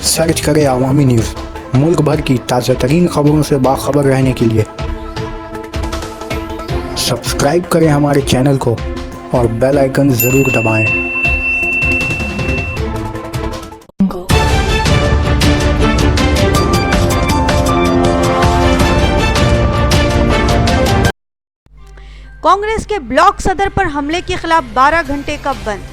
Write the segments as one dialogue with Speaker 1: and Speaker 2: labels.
Speaker 1: Search करें अवामी news. मुल्क भर की ताज़ा तरीन खबरों से बाखबर रहने के लिए सब्सक्राइब करें हमारे चैनल को और बेल आइकन ज़रूर दबाएं।
Speaker 2: कांग्रेस के ब्लॉक सदर पर हमले के खिलाफ 12 घंटे का बंद।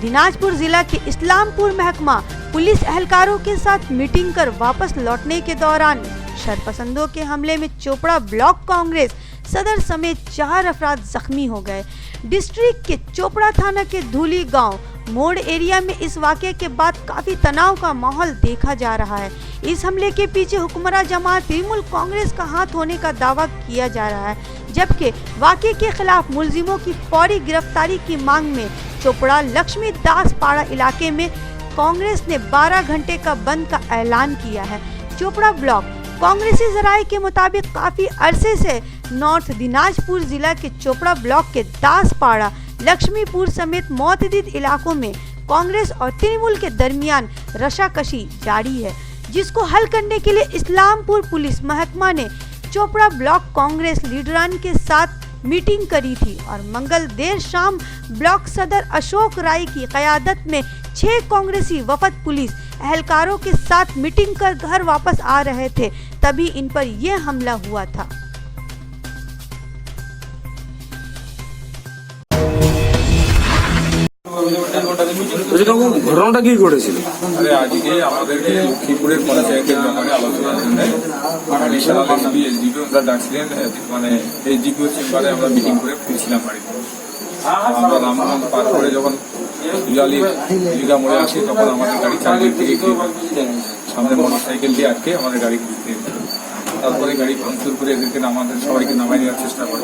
Speaker 2: दिनाजपुर जिला के इस्लामपुर महकमा पुलिस एहलकारों के साथ मीटिंग कर वापस लौटने के दौरान शरपसंदों के हमले में चोपड़ा ब्लॉक कांग्रेस सदर समेत 4 अफराद जख्मी हो गए। डिस्ट्रिक्ट के चोपड़ा थाना के धूली गांव मोड़ एरिया में इस वाक़े के बाद काफी तनाव का माहौल देखा जा रहा है। इस हमले के पीछे हुक्मरान जमात तृणमूल कांग्रेस का हाथ होने का दावा किया जा रहा है, जबकि वाक़े के खिलाफ मुलजिमों की फौरी गिरफ्तारी की मांग में चोपड़ा लक्ष्मी दास पाड़ा इलाके में कांग्रेस ने 12 घंटे का बंद का ऐलान किया है। चोपड़ा ब्लॉक कांग्रेसी जराये के मुताबिक काफी अरसे से नॉर्थ दिनाजपुर जिला के चोपड़ा ब्लॉक के दासपाड़ा लक्ष्मीपुर समेत मुतअद्दिद इलाकों में कांग्रेस और तृणमूल के दरमियान रशाकशी जारी है, जिसको हल करने के लिए इस्लामपुर पुलिस महकमा ने चोपड़ा ब्लॉक कांग्रेस लीडरान के साथ मीटिंग करी थी और मंगल देर शाम ब्लॉक सदर अशोक राय की क़यादत में 6 कांग्रेसी वफद पुलिस एहलकारों के साथ मीटिंग कर घर वापस आ रहे थे, तभी इन पर यह हमला हुआ था।
Speaker 3: ঘটনাটা কি ঘটেছিল?
Speaker 4: আরে আজকে আমাদেরকে লক্ষ্মীপুরের পঞ্চায়েতের ব্যাপারে আলোচনার জন্য এডিশনাল এসপি এসডিপিও ওরা ডাকছিলেন, মানে এসডিপিও চেম্বারে আমরা মিটিং করে ফিরছিলাম বাড়িতে। আমরা রামগঞ্জ পার করে যখন লিগা মোড়ে আসি তখন আমাদের গাড়ি চারিদিক থেকে সামনে মোটর সাইকেল দিয়ে আটকে আমাদের গাড়ি ঘুরতে, তারপরে গাড়ি ভাঙচুর করে এদেরকে আমাদের সবাইকে নামাই নেওয়ার চেষ্টা করে।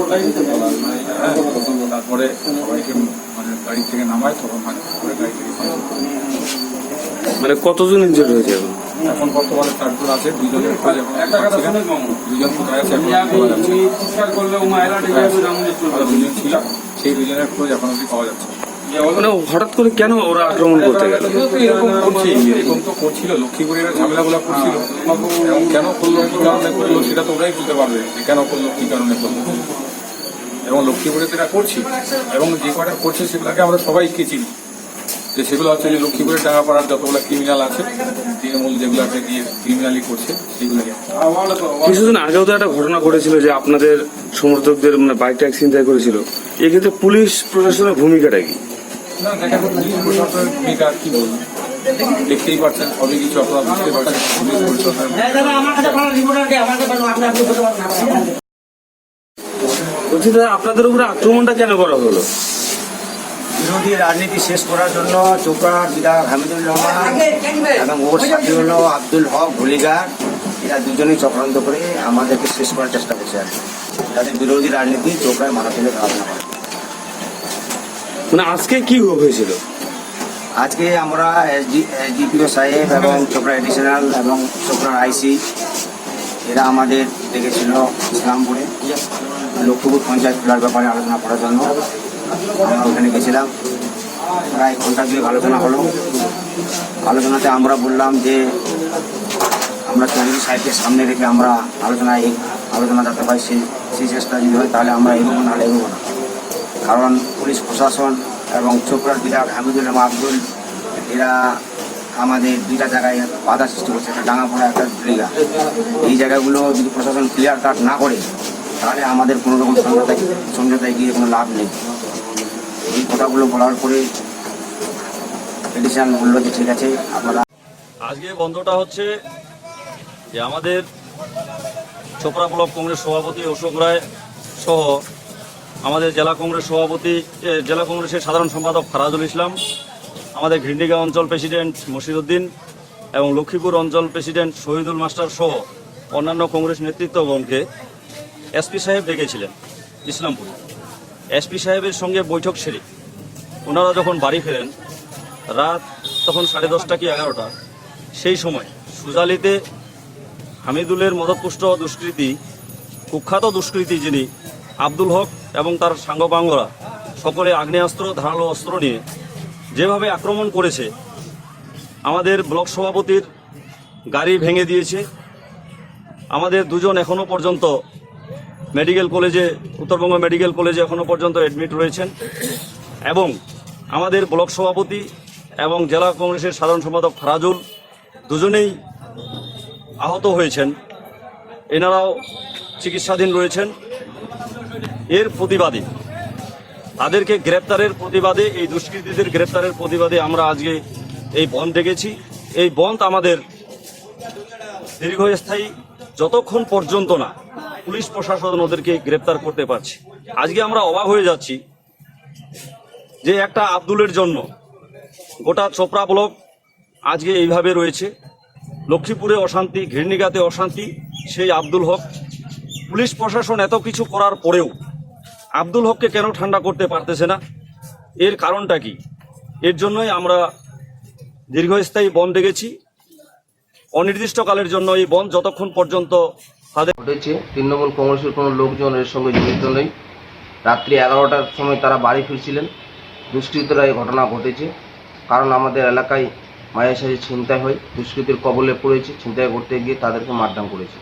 Speaker 4: তারপরে সবাইকে মানে গাড়ি থেকে নামায় তখন করে গাড়ি থেকে
Speaker 3: মানে কতজন ইনজুরি হয়েছে?
Speaker 4: এখন বর্তমানে 4 জন আছে, 2 জনের খোঁজ এখন 2 জন কোথায় আছে এখন পাওয়া যাচ্ছে। 2 জন ছিল, সেই 2 জনের খোঁজ এখন অব্দি পাওয়া যাচ্ছে।
Speaker 3: মানে হঠাৎ করে কেন ওরা আক্রমণ করতে গেল?
Speaker 4: এরকম তো করছিল, লক্ষ্মীপুরের ঝামেলাগুলো করছিল, এবং কেন করলো কি কারণে করলো সেটা তো ওরাই বলতে পারবে যে কেন করলো কি কারণে করলো। এবং লক্ষ্মীপুরে যেটা করছি এবং যে কটা করছে সেগুলোকে আমরা সবাইকে চিনি, যে সেগুলো হচ্ছে যে লক্ষ্মীপুরের ডাঙ্গাপাড়ার যতগুলো ক্রিমিনাল আছে, তৃণমূল যেগুলোকে দিয়ে ক্রিমিনালি করছে সেগুলোকে।
Speaker 3: কিছুদিন আগেও তো একটা ঘটনা ঘটেছিল যে আপনাদের সমর্থকদের মানে বাইকটা অ্যাক্সিডেন্ট করেছিল, এক্ষেত্রে পুলিশ প্রশাসনের ভূমিকাটা কি?
Speaker 4: না, দেখা যাচ্ছে পুলিশ প্রশাসনের ভূমিকা কি বলবো, দেখতেই পাচ্ছেন সবই কিছু আপনারা বুঝতে পারছেন। পুলিশ প্রশাসনের
Speaker 3: বলছি দাদা, আপনাদের উপরে আক্রমণটা কেন করা হলো?
Speaker 5: বিরোধী রাজনীতি শেষ করার জন্য চোপড়া বিধায়ক হামিদুর রহমান এবং ওর সাথী হলো আব্দুল হক ভুলিগার, এরা দুজনেই চক্রান্ত করে আমাদেরকে শেষ করার চেষ্টা করছে আর কি, যাতে বিরোধী রাজনীতি চোপড়ায় মাথা ফেলে খাওয়া না হয়।
Speaker 3: মানে আজকে কি হয়েছিল?
Speaker 5: আজকে আমরা এসডিপিও সাহেব এবং চোপড়া এডিশনাল এবং চোপড়ার আইসি এরা আমাদের ডেকেছিল ইসলামপুরে লক্ষ্মীপুর পঞ্চায়েত খোলার ব্যাপারে আলোচনা করার জন্য। আমরা ওখানে গেছিলাম, প্রায় ঘন্টা 2 আলোচনা হলো। আলোচনাতে আমরা বললাম যে আমরা চৌধুরী সাহেবকে সামনে রেখে আমরা আলোচনা যাতে পাই সেই চেষ্টা যদি হয় তাহলে আমরা এগোবো, নাহলে এগোবো না। কারণ পুলিশ প্রশাসন এবং চোপড়ার বিধায়ক হামিদুল এবং আব্দুল এরা আমাদের 2টা জায়গায় বাধা সৃষ্টি করছে, একটা ডাঙ্গাপাড়া একটা ধুলিগা। এই জায়গাগুলো যদি প্রশাসন ক্লিয়ার কাট না করে তাহলে আমাদের কোনো রকম সমঝোতায় গিয়ে কোনো লাভ নেই। এই কথাগুলো বলার পরে এডিশনাল বললো যে ঠিক আছে আপনারা।
Speaker 6: আজকে বন্ধটা হচ্ছে যে আমাদের চোপড়া ব্লক কংগ্রেস সভাপতি অশোক রায় সহ আমাদের জেলা কংগ্রেসের সাধারণ সম্পাদক ফারাজুল ইসলাম, আমাদের ঘিন্ডিগা অঞ্চল প্রেসিডেন্ট মশিরউদ্দিন এবং লক্ষ্মীপুর অঞ্চল প্রেসিডেন্ট শহীদুল মাস্টার সহ অন্যান্য কংগ্রেস নেতৃত্বগণকে এসপি সাহেব ডেকেছিলেন ইসলামপুরে। এসপি সাহেবের সঙ্গে বৈঠক সেরে ওনারা যখন বাড়ি ফেরেন রাত তখন 10:30 কি 11টা, সেই সময় সুজালিতে হামিদুলের মদতপুষ্ট কুখ্যাত দুষ্কৃতী যিনি আব্দুল হক এবং তার সাঙ্গপাঙ্গরা সকলে আগ্নেয়াস্ত্র ধারালো অস্ত্র নিয়ে যেভাবে আক্রমণ করেছে আমাদের ব্লক সভাপতির গাড়ি ভেঙে দিয়েছে। আমাদের দুজন এখনো পর্যন্ত মেডিকেল কলেজে, উত্তরবঙ্গ মেডিকেল কলেজে এখনো পর্যন্ত অ্যাডমিট রয়েছেন এবং আমাদের ব্লক সভাপতি এবং জেলা কংগ্রেসের সাধারণ সম্পাদক ফারাজুল দুজনেই আহত হয়েছেন, এনারাও চিকিৎসাধীন রয়েছেন। এর প্রতিবাদে, তাদেরকে গ্রেপ্তারের প্রতিবাদে, এই দুষ্কৃতীদের গ্রেপ্তারের প্রতিবাদে আমরা আজকে এই বন্ধ ডেকেছি। এই বন্ধ আমাদের দীর্ঘস্থায়ী, যতক্ষণ পর্যন্ত না পুলিশ প্রশাসন ওদেরকে গ্রেপ্তার করতে পারছে। আজকে আমরা অবাক হয়ে যাচ্ছি যে একটা আব্দুলের জন্য গোটা চোপড়া ব্লক আজকে এইভাবে রয়েছে। লক্ষ্মীপুরে অশান্তি, ঘিরনিগাতে অশান্তি, সেই আব্দুল হক, পুলিশ প্রশাসন এত কিছু করার পরেও আব্দুল হককে কেন ঠান্ডা করতে পারতেছে না? এর কারণটা কি? এর জন্যই আমরা দীর্ঘস্থায়ী বন্ধ ডেকেছি। অনির্দিষ্টকালের জন্য এই বন্ধ যতক্ষণ পর্যন্ত তাদের
Speaker 7: ঘটেছে। তৃণমূল কংগ্রেসের কোনো লোকজন এর সঙ্গে জড়িত নেই। রাত্রি 11টার সময় তারা বাড়ি ফিরছিলেন, দুষ্কৃতীরা এই ঘটনা ঘটেছে। কারণ আমাদের এলাকায় মাঝে সাঝে ছিনতাই হয়, দুষ্কৃতীর কবলে পড়েছে, ছিনতাই করতে গিয়ে তাদেরকে মারধর করেছে।